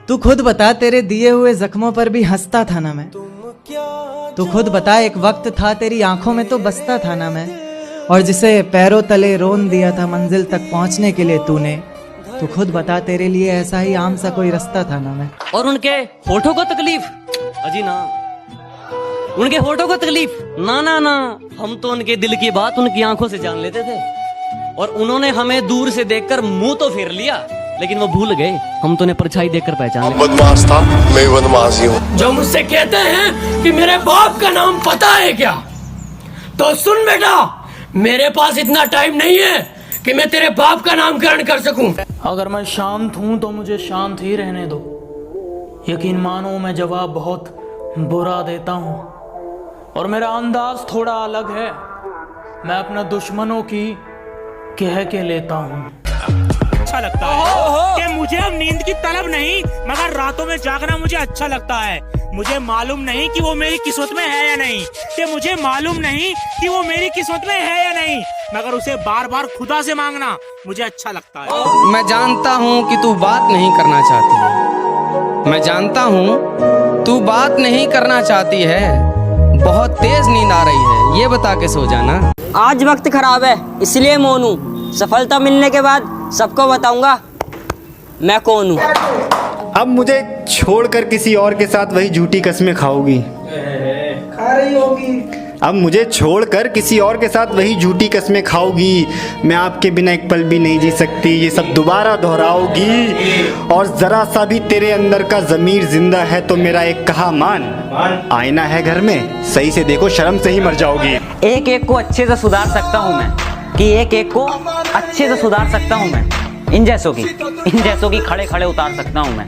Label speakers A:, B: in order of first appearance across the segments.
A: तू खुद बता, तेरे दिए हुए जख्मों पर भी हंसता था ना मैं। तू खुद बता, एक वक्त था तेरी आंखों में तो बसता था ना मैं। और जिसे पैरों तले रोन दिया था मंजिल तक पहुंचने के लिए तूने, तू खुद बता, तेरे लिए ऐसा ही आम सा कोई रास्ता था ना मैं।
B: और उनके होठों को तकलीफ, अजी ना, उनके होठों को तकलीफ ना ना ना, हम तो उनके दिल की बात उनकी आंखों से जान लेते थे। और उन्होंने हमें दूर से देखकर मुंह तो फेर लिया, लेकिन वो भूल गए हम तो उन्हें परछाई देखकर पहचान लिया।
C: बदमाश था, मैं बदमाश ही हूँ।
D: जो मुझसे कहते हैं कि मेरे बाप का नाम पता है क्या, तो सुन बेटा, मेरे पास इतना टाइम नहीं है कि मैं तेरे बाप का नामकरण कर सकूं।
E: अगर मैं शांत हूं तो मुझे शांत ही रहने दो। यकीन मानो मैं जवाब बहुत बुरा देता हूं और मेरा अंदाज थोड़ा अलग है। मैं अपना दुश्मनों की कह के लेता हूं।
F: अच्छा लगता है कि मुझे अब नींद की तलब नहीं, मगर रातों में जागना मुझे अच्छा लगता है। मुझे मालूम नहीं कि वो मेरी किस्मत में है या नहीं, कि मुझे मालूम नहीं कि वो मेरी किस्मत में है या नहीं, मगर उसे बार बार खुदा से मांगना मुझे अच्छा लगता है।
G: मैं जानता हूँ कि तू बात नहीं करना चाहती है। मैं जानता हूँ तू बात नहीं करना चाहती है। बहुत तेज नींद आ रही है, ये बता के सो जाना।
H: आज वक्त खराब है इसलिए मौन हूँ। सफलता मिलने के बाद सबको बताऊंगा मैं कौन हूँ।
I: अब मुझे छोड़कर किसी और के साथ वही झूठी कस्में खाओगी,
A: खा रही होगी।
I: अब मुझे छोड़कर किसी और के साथ वही झूठी कस्में खाओगी। मैं आपके बिना एक पल भी नहीं जी सकती, ये सब दोबारा दोहराओगी। और जरा सा भी तेरे अंदर का ज़मीर जिंदा है तो मेरा एक कहा मान। आईना है घर में, सही से देखो, शर्म से ही मर जाओगी।
H: एक एक को अच्छे से सुधार सकता हूँ मैं, कि एक एक को अच्छे से सुधार सकता हूँ मैं। इन जैसों की खड़े खड़े उतार सकता हूँ मैं।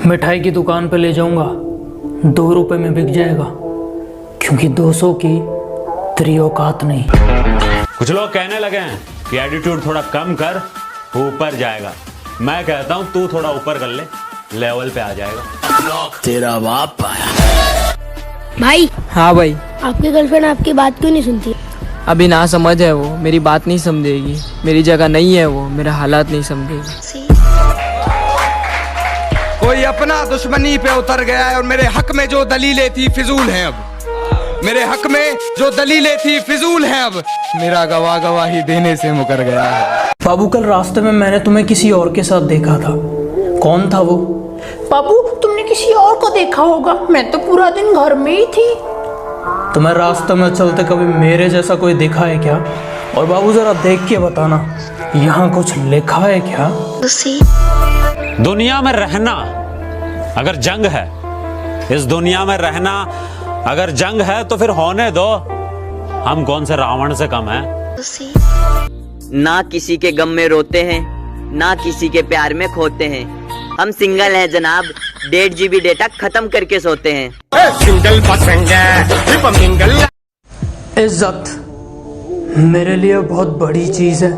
E: मिठाई की दुकान पे ले जाऊंगा, 2 रुपए में बिक जाएगा, क्योंकि 200 की तेरी औकात नहीं।
J: कुछ लोग कहने लगे हैं कि एटीट्यूड थोड़ा कम कर, ऊपर जाएगा। मैं कहता हूँ तू थोड़ा ऊपर कर ले, लेवल पे आ जाएगा।
D: तेरा बाप आया।
K: भाई।
A: हाँ भाई।
K: आपकी गर्लफ्रेंड आपकी बात क्यों नहीं सुनती?
A: अभी ना समझ है वो, मेरी बात नहीं समझेगी। मेरी जगह नहीं है वो, मेरा हालात नहीं समझेगी।
G: कोई अपना दुश्मनी पे उतर गया है और मेरे हक में जो दलीलें थी फिजूल हैं। अब मेरे हक में जो दलीलें थी फिजूल हैं। अब मेरा गवाह गवाही देने से मुकर गया है।
E: बाबू, कल रास्ते में मैंने तुम्हें किसी और के साथ देखा था। कौन था वो?
K: बाबू, तुमने किसी और को देखा होगा, मैं तो पूरा दिन घर में ही थी।
E: तुम्हें रास्ते में चलते कभी मेरे जैसा कोई देखा है क्या? और बाबू जरा देख के बताना, यहाँ कुछ लिखा है क्या?
J: दुनिया में रहना अगर जंग है, इस दुनिया में रहना अगर जंग है तो फिर होने दो। हम कौन से रावण से कम हैं?
H: ना किसी के गम में रोते हैं, ना किसी के प्यार में खोते हैं। हम सिंगल हैं जनाब, 1.5 GB डेटा खत्म करके सोते हैं।
E: इज्जत मेरे लिए बहुत बड़ी चीज है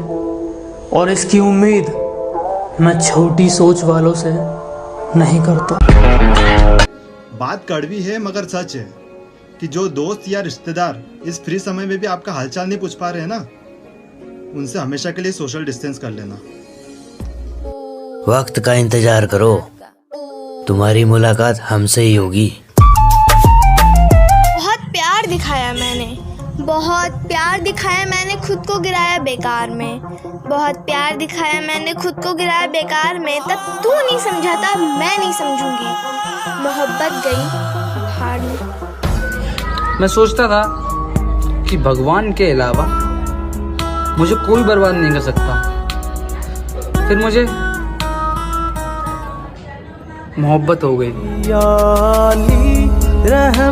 E: और इसकी उम्मीद मैं छोटी सोच वालों से नहीं करता।
L: बात कड़वी है मगर सच है कि जो दोस्त या रिश्तेदार इस फ्री समय में भी आपका हालचाल नहीं पूछ पा रहे हैं ना, उनसे हमेशा के लिए सोशल डिस्टेंस कर लेना।
M: वक्त का इंतजार करो, तुम्हारी मुलाकात हमसे ही होगी।
N: बहुत प्यार दिखाया मैंने, बहुत प्यार दिखाया मैंने, खुद को गिराया बेकार में। बहुत प्यार दिखाया मैंने, खुद को गिराया बेकार में। तब तू नहीं समझा था, मैं नहीं समझूंगी। मोहब्बत गई भाड़ में।
G: मैं सोचता था कि भगवान के अलावा मुझे कोई बर्बाद नहीं कर सकता। फिर मुझे मोहब्बत हो गई।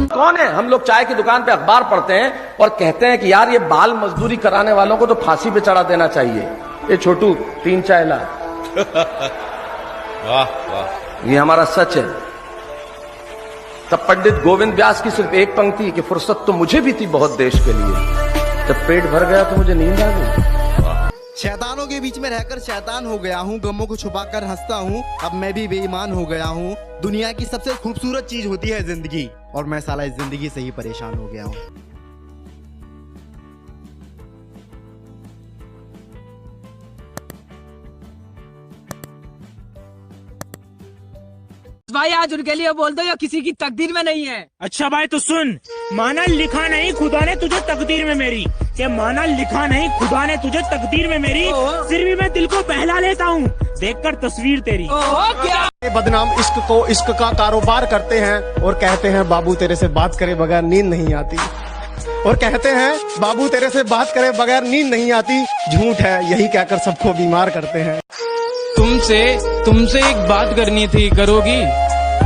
D: कौन है? हम लोग चाय की दुकान पे अखबार पढ़ते हैं और कहते हैं कि यार ये बाल मजदूरी कराने वालों को तो फांसी पे चढ़ा देना चाहिए। ये छोटू 3 चाय ला। वाह वाह, ये हमारा सच है। तब पंडित गोविंद व्यास की सिर्फ एक पंक्ति कि फुर्सत तो मुझे भी थी बहुत देश के लिए। जब पेट भर गया तो मुझे नींद आ गई।
O: शैतानों के बीच में रहकर शैतान हो गया हूँ, गमों को छुपाकर हंसता हूँ। अब मैं भी बेईमान हो गया हूँ। दुनिया की सबसे खूबसूरत चीज होती है जिंदगी, और मैं साला इस जिंदगी से ही परेशान हो गया हूँ।
E: भाई आज उनके लिए बोल दो या किसी की तकदीर में नहीं है।
F: अच्छा भाई तो सुन, माना लिखा नहीं खुदा ने तुझे तकदीर में मेरी, के माना लिखा नहीं खुदा ने तुझे तकदीर में मेरी, फिर भी मैं दिल को बहला लेता हूँ देखकर तस्वीर तेरी।
E: क्या
O: बदनाम इश्क को इश्क का कारोबार करते हैं और कहते हैं बाबू तेरे से बात करे बगैर नींद नहीं आती, और कहते हैं बाबू तेरे से बात करे बगैर नींद नहीं आती। झूठ है यही कहकर सबको बीमार करते हैं।
G: तुमसे एक बात करनी थी, करोगी?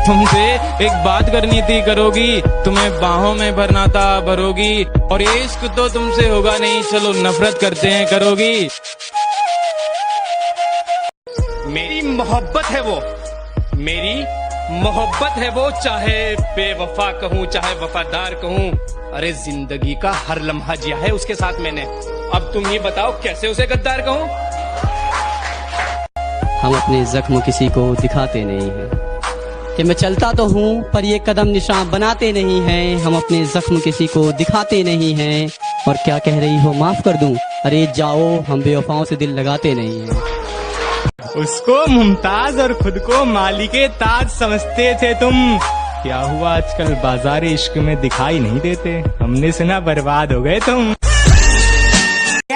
G: तुमसे एक बात करनी थी, करोगी? तुम्हें बाहों में भरना था, भरोगी? और ये इश्क तो तुमसे होगा नहीं, चलो नफरत करते हैं, करोगी? मेरी मोहब्बत है वो, मेरी मोहब्बत है वो, चाहे बेवफा कहूँ चाहे वफादार कहूँ, अरे जिंदगी का हर लम्हा जिया है उसके साथ मैंने। अब तुम ये बताओ कैसे उसे गद्दार कहूँ?
B: हम अपने जख्म किसी को दिखाते नहीं हैं, कि मैं चलता तो हूँ पर ये कदम निशान बनाते नहीं हैं। हम अपने जख्म किसी को दिखाते नहीं हैं। और क्या कह रही हो माफ कर दूं? अरे जाओ, हम बेवफाओं से दिल लगाते नहीं हैं।
G: उसको मुमताज और खुद को मालिके ताज समझते थे तुम। क्या हुआ आजकल बाजार इश्क में दिखाई नहीं देते, हमने सुना बर्बाद हो गए तुम।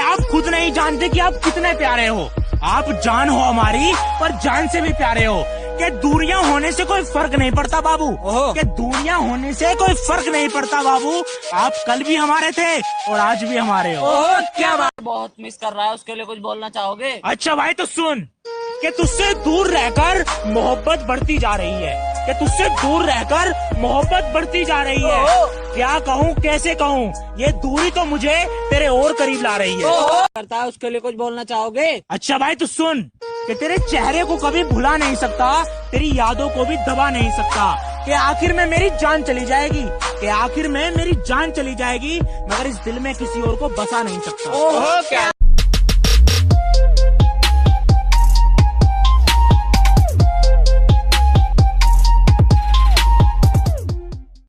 F: आप खुद नहीं जानते कि आप कितने प्यारे हो। आप जान हो हमारी, पर जान से भी प्यारे हो। कि दूरियां होने से कोई फर्क नहीं पड़ता बाबू, कि दूरियां होने से कोई फर्क नहीं पड़ता बाबू। आप कल भी हमारे थे और आज भी हमारे हो।
E: क्या बात,
B: बहुत मिस कर रहा है, उसके लिए कुछ बोलना चाहोगे?
F: अच्छा भाई तो सुन, कि तुझसे दूर रहकर मोहब्बत बढ़ती जा रही है, कि तुझसे दूर रहकर मोहब्बत बढ़ती जा रही है। क्या कहूँ कैसे कहूँ, ये दूरी तो मुझे तेरे और करीब ला रही है।
B: करता है, उसके लिए कुछ बोलना चाहोगे?
F: अच्छा भाई तो सुन, कि तेरे चेहरे को कभी भुला नहीं सकता, तेरी यादों को भी दबा नहीं सकता। कि आखिर में मेरी जान चली जाएगी, कि आखिर में मेरी जान चली जाएगी, मगर इस दिल में किसी और को बसा नहीं सकता।
E: क्या